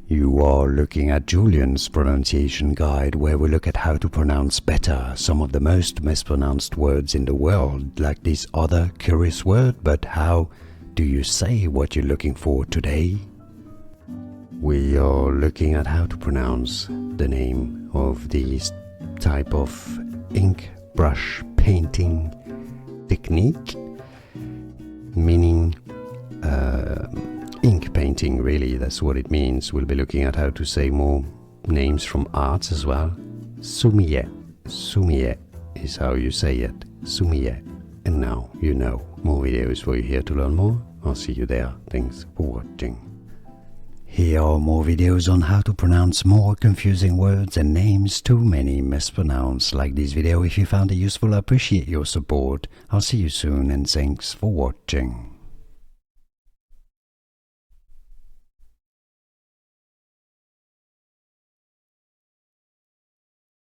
You are looking at Julian's pronunciation guide, where we look at how to pronounce better some of the most mispronounced words in the world, like this other curious word. But how do you say what you're looking for today? We are looking at how to pronounce the name of this type of ink brush painting technique, meaning ink painting, really, that's what it means. We'll be looking at how to say more names from arts as well. Sumi-e. Sumi-e is how you say it. Sumi-e. And now you know. More videos for you here to learn more. I'll see you there. Thanks for watching. Here are more videos on how to pronounce more confusing words and names too many mispronounced. Like this video if you found it useful. I appreciate your support. I'll see you soon and thanks for watching.